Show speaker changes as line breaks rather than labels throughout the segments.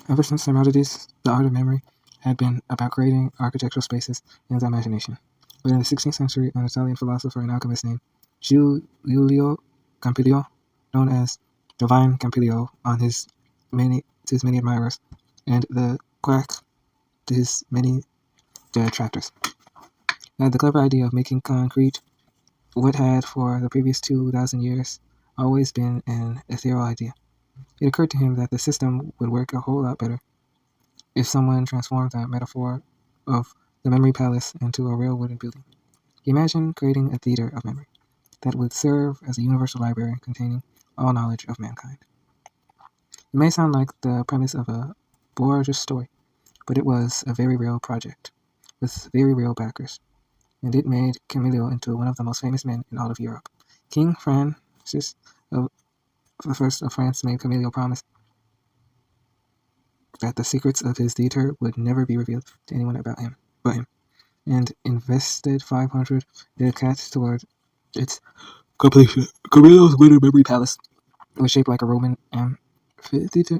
Ever since Simonides, the art of memory had been about creating architectural spaces in the imagination. But in the 16th century, an Italian philosopher and alchemist named Giulio Campilio, known as Divine Campilio to his many admirers, and the quack to his many detractors, had the clever idea of making concrete what had for the previous 2,000 years always been an ethereal idea. It occurred to him that the system would work a whole lot better if someone transformed the metaphor of the memory palace into a real wooden building. He imagined creating a theater of memory that would serve as a universal library containing all knowledge of mankind. It may sound like the premise of a Borges story, but it was a very real project with very real backers, and it made Camillo into one of the most famous men in all of Europe. King Francis the First of France made Camillo promise that the secrets of his theater would never be revealed to anyone but him, and invested 500 ducats toward its completion. Camillo's wooden memory palace was shaped like a Roman amphitheater,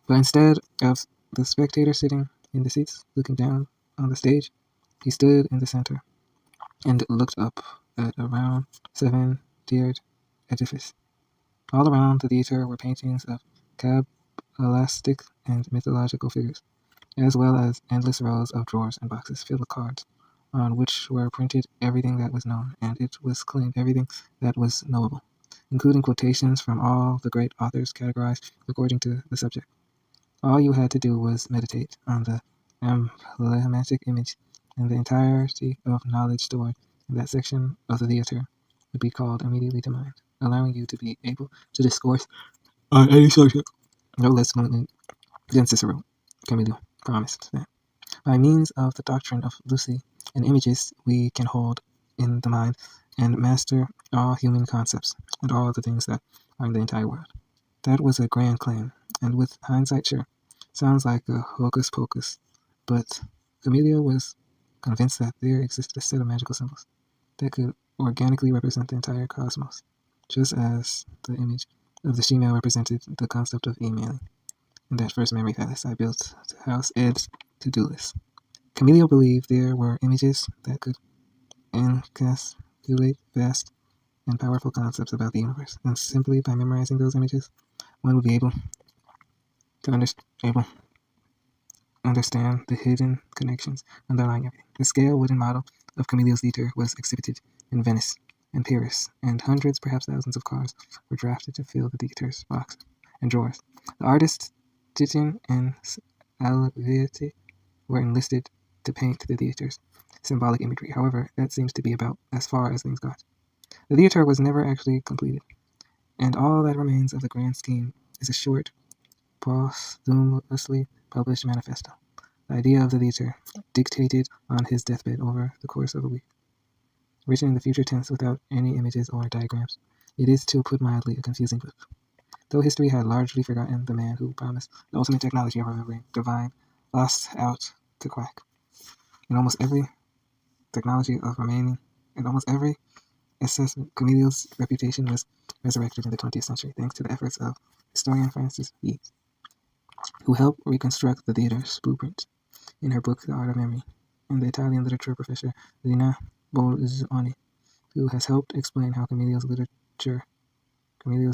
but instead of the spectator sitting in the seats looking down on the stage, he stood in the center and looked up at a round, seven-tiered edifice. All around the theater were paintings of cabalistic and mythological figures, as well as endless rows of drawers and boxes filled with cards, on which were printed everything that was known, and it was claimed everything that was knowable, including quotations from all the great authors categorized according to the subject. All you had to do was meditate on the emblematic image, and the entirety of knowledge stored in that section of the theater would be called immediately to mind, allowing you to be able to discourse on any subject no less fluently than Cicero. Camillo promised that by means of the doctrine of Lucy and images we can hold in the mind and master all human concepts and all the things that are in the entire world. That was a grand claim, and with hindsight, sure, sounds like a hocus pocus, but Camillo was convinced that there existed a set of magical symbols that could organically represent the entire cosmos, just as the image of the female represented the concept of emailing. In that first memory palace I built to house Ed's to-do list. Camillo believed there were images that could encapsulate vast and powerful concepts about the universe, and simply by memorizing those images, one would be able to understand the hidden connections underlying everything. The scale wooden model of Camillo's theater was exhibited in Venice and Paris, and hundreds, perhaps thousands of cars were drafted to fill the theater's boxes and drawers. The artists Titian and Salviati were enlisted to paint the theater's symbolic imagery. However, that seems to be about as far as things got. The theater was never actually completed, and all that remains of the grand scheme is a short, posthumously published manifesto. The idea of the theater, dictated on his deathbed over the course of a week, written in the future tense without any images or diagrams. It is, to put mildly, a confusing book. Though history had largely forgotten the man who promised the ultimate technology of remembering, Divine lost out to quack. In almost every assessment, Camillo's reputation was resurrected in the 20th century thanks to the efforts of historian Frances Yeats, who helped reconstruct the theater's blueprint in her book The Art of Memory, and the Italian literature professor Lina Bolzoni, who has helped explain how Camillo's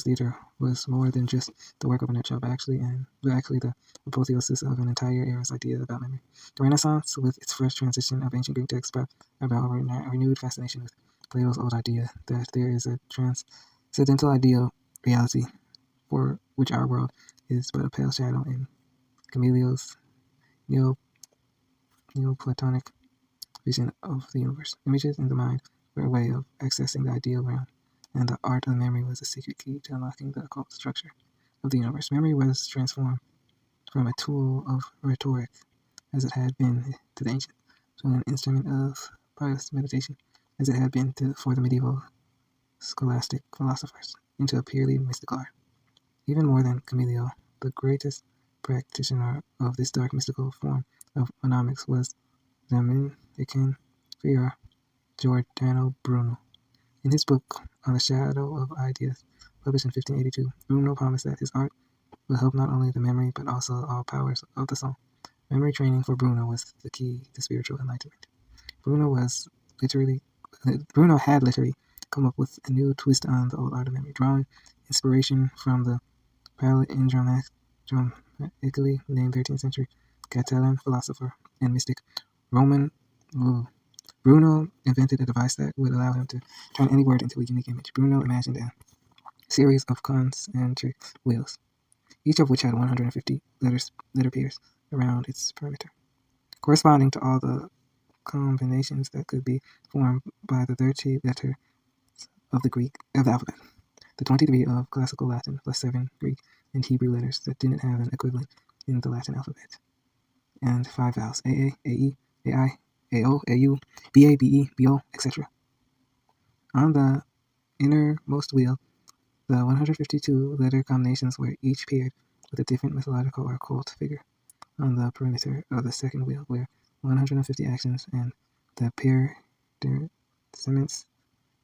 theater was more than just the work of a nutshell, but actually the apotheosis of an entire era's idea about memory. The Renaissance, with its fresh transition of ancient Greek texts, brought about a renewed fascination with Plato's old idea that there is a transcendental ideal reality for which our world is but a pale shadow. In Camillo's Neoplatonic vision of the universe, images in the mind were a way of accessing the ideal realm, and the art of memory was a secret key to unlocking the occult structure of the universe. Memory was transformed from a tool of rhetoric, as it had been to the ancients, to an instrument of pious meditation, as it had been for the medieval scholastic philosophers, into a purely mystical art. Even more than Camillo, the greatest practitioner of this dark mystical form of mnemonics was the Dominican friar Giordano Bruno. In his book On the Shadow of Ideas, published in 1582, Bruno promised that his art will help not only the memory but also all powers of the soul. Memory training for Bruno was the key to spiritual enlightenment. Bruno was literally Bruno had literally come up with a new twist on the old art of memory, drawing inspiration from the palindromatically named 13th century Catalan philosopher and mystic Roman Lull. Bruno invented a device that would allow him to turn any word into a unique image. Bruno imagined a series of concentric wheels, each of which had 150 letter pairs around its perimeter, corresponding to all the combinations that could be formed by the 30 letters of the alphabet, the 23 of classical Latin plus 7 Greek and Hebrew letters that didn't have an equivalent in the Latin alphabet, and 5 vowels: AA, AE, AI, AO, AU, BA, BE, BO, etc. On the innermost wheel, the 152 letter combinations were each paired with a different mythological or occult figure. On the perimeter of the second wheel were 150 actions and the cements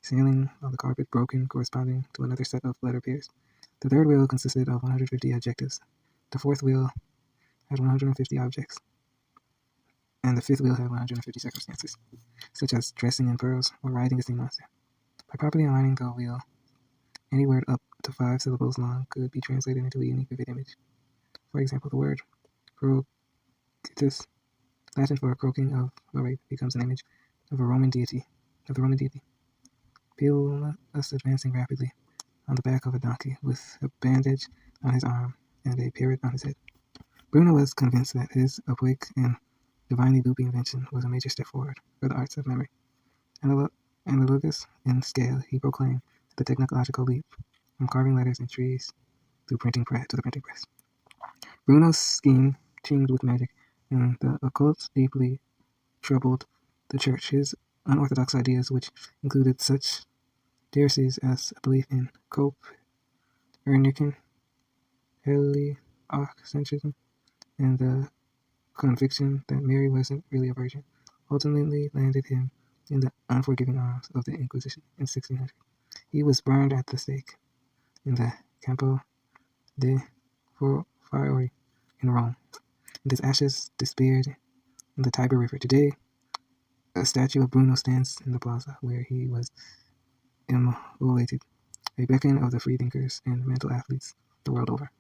sailing on the carpet broken corresponding to another set of letter pairs. The third wheel consisted of 150 adjectives. The fourth wheel had 150 objects. And the fifth wheel had 150 circumstances, such as dressing in pearls or riding a sea monster. By properly aligning the wheel, any word up to 5 syllables long could be translated into a unique vivid image. For example, the word croquetus, Latin for croaking of a rape, becomes an image of the Roman deity. Pilus advancing rapidly on the back of a donkey with a bandage on his arm and a parrot on his head. Bruno was convinced that his opaque and divinely loopy invention was a major step forward for the arts of memory. Analogous in scale, he proclaimed the technological leap from carving letters in trees to the printing press. Bruno's scheme teemed with magic, and the occult deeply troubled the church. His unorthodox ideas, which included such heresies as a belief in Copernican heliocentrism and the conviction that Mary wasn't really a virgin, ultimately landed him in the unforgiving arms of the Inquisition in 1600. He was burned at the stake in the Campo de' Fiori in Rome, and his ashes disappeared in the Tiber River. Today, a statue of Bruno stands in the plaza where he was immolated, a beacon of the freethinkers and mental athletes the world over.